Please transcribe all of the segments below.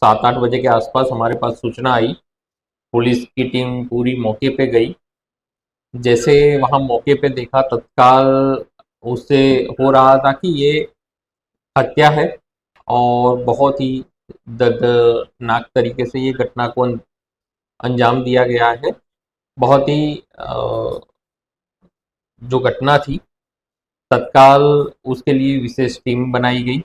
7-8 बजे के आसपास हमारे पास सूचना आई। पुलिस की टीम पूरी मौके पे गई। जैसे वहां मौके पे देखा, तत्काल उससे हो रहा था कि ये हत्या है और बहुत ही दर्दनाक तरीके से ये घटना को अंजाम दिया गया है। बहुत ही जो घटना थी, तत्काल उसके लिए विशेष टीम बनाई गई।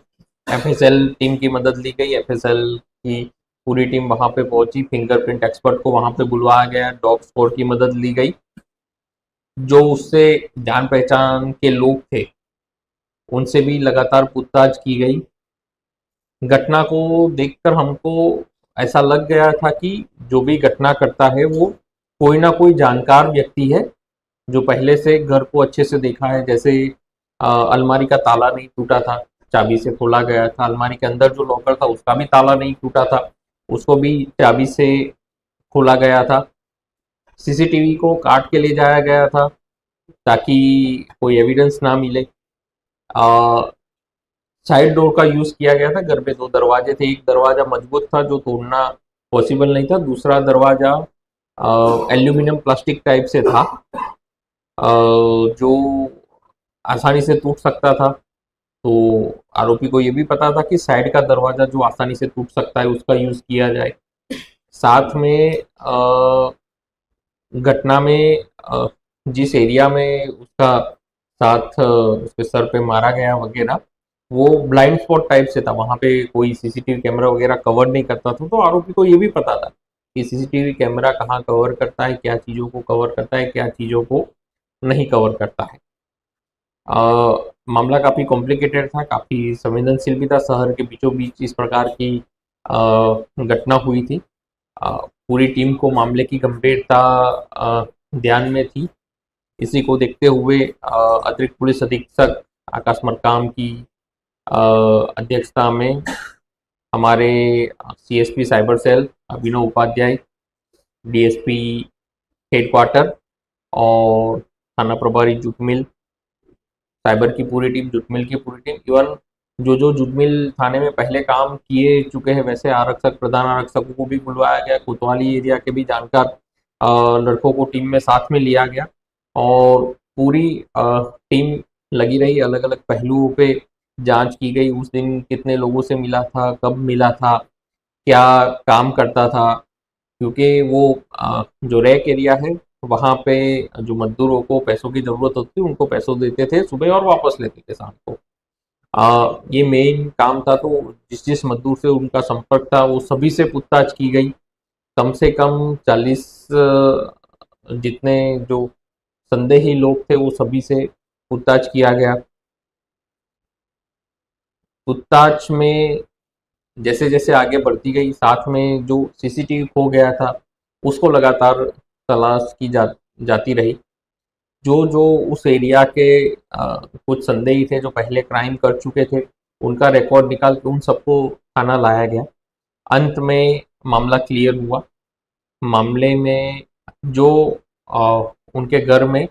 एफएसएल टीम की मदद ली गई। एफएसएल की पूरी टीम वहां पे पहुंची। फिंगरप्रिंट एक्सपर्ट को वहां पे बुलवाया गया। डॉग स्क्वाड की मदद ली गई। जो उससे जान पहचान के लोग थे, उनसे भी लगातार पूछताछ की गई। घटना को देखकर हमको ऐसा लग गया था कि जो भी घटना करता है वो कोई ना कोई जानकार व्यक्ति है, जो पहले से घर को अच्छे से देखा है। जैसे अलमारी का ताला नहीं टूटा था, चाबी से खोला गया था। अलमारी के अंदर जो लॉकर था उसका भी ताला नहीं टूटा था, उसको भी चाबी से खोला गया था। सीसीटीवी को काट के ले जाया गया था ताकि कोई एविडेंस ना मिले। साइड डोर का यूज किया गया था। घर में दो दरवाजे थे। एक दरवाजा मजबूत था जो तोड़ना पॉसिबल नहीं था। दूसरा दरवाजा एल्यूमिनियम प्लास्टिक टाइप से था, जो आसानी से टूट सकता था। तो आरोपी को ये भी पता था कि साइड का दरवाजा जो आसानी से टूट सकता है उसका यूज किया जाए। साथ में घटना में जिस एरिया में उसका साथ उसके सर पे मारा गया वगैरह, वो ब्लाइंड स्पॉट टाइप से था। वहां पे कोई सीसीटीवी कैमरा वगैरह कवर नहीं करता था। तो आरोपी को ये भी पता था कि सीसीटीवी कैमरा कहाँ कवर करता है, क्या चीज़ों को कवर करता है, क्या चीज़ों को नहीं कवर करता है। मामला काफ़ी कॉम्प्लिकेटेड था, काफ़ी संवेदनशील भी था। शहर के बीचों बीच इस प्रकार की घटना हुई थी। पूरी टीम को मामले की गंभीरता ध्यान में थी। इसी को देखते हुए अतिरिक्त पुलिस अधीक्षक आकाश मरकाम की अध्यक्षता में हमारे सीएसपी साइबर सेल अभिनव उपाध्याय, डीएसपी हेडक्वार्टर और थाना प्रभारी जुटमिल, साइबर की पूरी टीम, जुटमिल की पूरी टीम, इवन जो जो जुटमिल थाने में पहले काम किए चुके हैं वैसे आरक्षक, प्रधान आरक्षकों को भी बुलवाया गया। कोतवाली एरिया के भी जानकार लड़कों को टीम में साथ में लिया गया और पूरी टीम लगी रही। अलग अलग पहलुओं पे जांच की गई। उस दिन कितने लोगों से मिला था, कब मिला था, क्या काम करता था, क्योंकि वो जो रैक एरिया है वहाँ पे जो मजदूरों को पैसों की ज़रूरत होती है उनको पैसों देते थे सुबह और वापस लेते थे शाम को। ये मेन काम था। तो जिस जिस मजदूर से उनका संपर्क था वो सभी से पूछताछ की गई। कम से कम 40 जितने जो संदेही लोग थे वो सभी से पूछताछ किया गया। पूछताछ में जैसे जैसे आगे बढ़ती गई, साथ में जो सीसीटीवी खो गया था उसको लगातार तलाश की जाती रही। जो जो उस एरिया के कुछ संदेही थे जो पहले क्राइम कर चुके थे, उनका रिकॉर्ड निकाल के उन सबको थाना लाया गया। अंत में मामला क्लियर हुआ। मामले में जो उनके घर में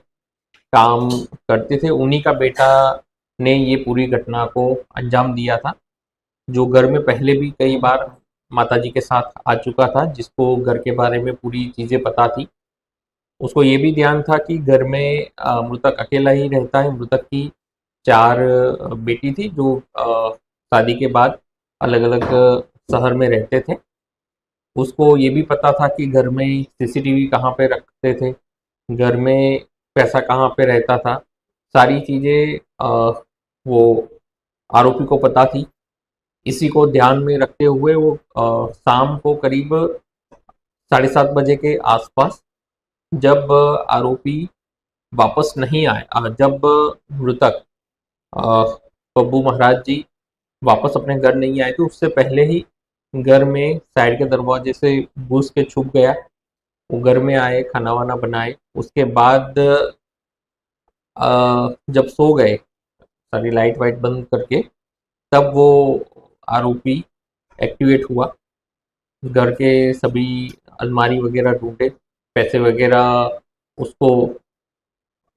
काम करते थे उन्हीं का बेटा ने ये पूरी घटना को अंजाम दिया था, जो घर में पहले भी कई बार माताजी के साथ आ चुका था, जिसको घर के बारे में पूरी चीज़ें पता थी। उसको ये भी ध्यान था कि घर में मृतक अकेला ही रहता है। मृतक की 4 बेटी थी जो शादी के बाद अलग-अलग शहर में रहते थे। उसको ये भी पता था कि घर में सीसीटीवी कहाँ पे रखते थे, घर में पैसा कहाँ पे रहता था। सारी चीज़ें वो आरोपी को पता थी। इसी को ध्यान में रखते हुए वो शाम को करीब 7:30 बजे के आसपास, जब आरोपी वापस नहीं आए, जब मृतक अ, पप्पू महाराज जी वापस अपने घर नहीं आए थे, उससे पहले ही घर में साइड के दरवाजे से घुस के छुप गया। वो घर में आए, खाना वाना बनाए, उसके बाद जब सो गए सारी लाइट वाइट बंद करके, तब वो आरोपी एक्टिवेट हुआ। घर के सभी अलमारी वगैरह ढूंढे, पैसे वगैरह उसको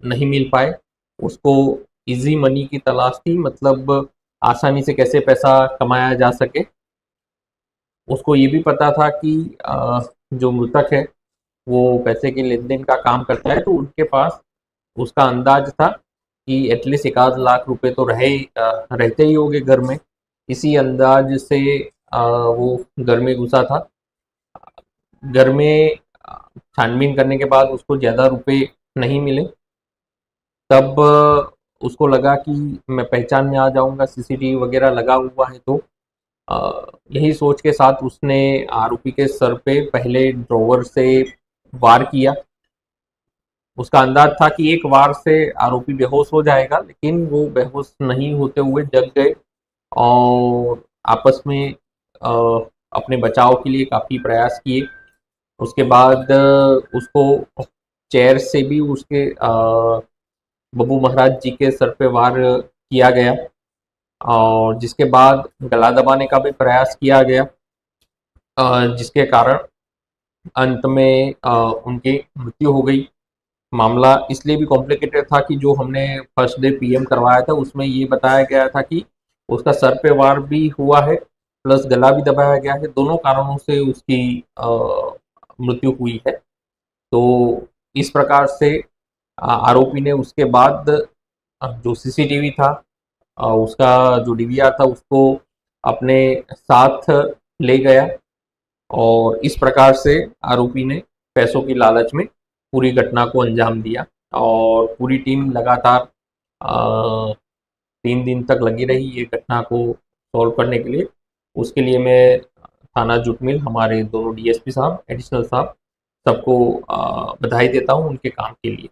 नहीं मिल पाए। उसको इजी मनी की तलाश थी, मतलब आसानी से कैसे पैसा कमाया जा सके। उसको ये भी पता था कि जो मृतक है वो पैसे के लेन देन का काम करता है, तो उनके पास उसका अंदाज था कि एटलीस्ट 1 आध लाख रुपए तो रहते ही होंगे घर में। इसी अंदाज से वो घर में घुसा था। घर में छानबीन करने के बाद उसको ज़्यादा रुपए नहीं मिले। तब उसको लगा कि मैं पहचान में आ जाऊंगा, सीसीटीवी वगैरह लगा हुआ है, तो यही सोच के साथ उसने आरोपी के सर पे पहले ड्रॉवर से वार किया। उसका अंदाज था कि एक वार से आरोपी बेहोश हो जाएगा, लेकिन वो बेहोश नहीं होते हुए जग गए और आपस में अ, अपने बचाव के लिए काफ़ी प्रयास किए। उसके बाद उसको चेयर से भी उसके बब्बू महाराज जी के सर पे वार किया गया और जिसके बाद गला दबाने का भी प्रयास किया गया, जिसके कारण अंत में उनकी मृत्यु हो गई। मामला इसलिए भी कॉम्प्लिकेटेड था कि जो हमने फर्स्ट डे पीएम करवाया था उसमें ये बताया गया था कि उसका सर पे वार भी हुआ है प्लस गला भी दबाया गया है, दोनों कारणों से उसकी मृत्यु हुई है। तो इस प्रकार से आरोपी ने उसके बाद जो सीसीटीवी था, उसका जो डीवीआर था उसको अपने साथ ले गया और इस प्रकार से आरोपी ने पैसों की लालच में पूरी घटना को अंजाम दिया। और पूरी टीम लगातार 3 दिन तक लगी रही ये घटना को सॉल्व करने के लिए। उसके लिए मैं थाना जुटमिल, हमारे दोनों डीएसपी साहब, एडिशनल साहब, सबको बधाई देता हूँ उनके काम के लिए।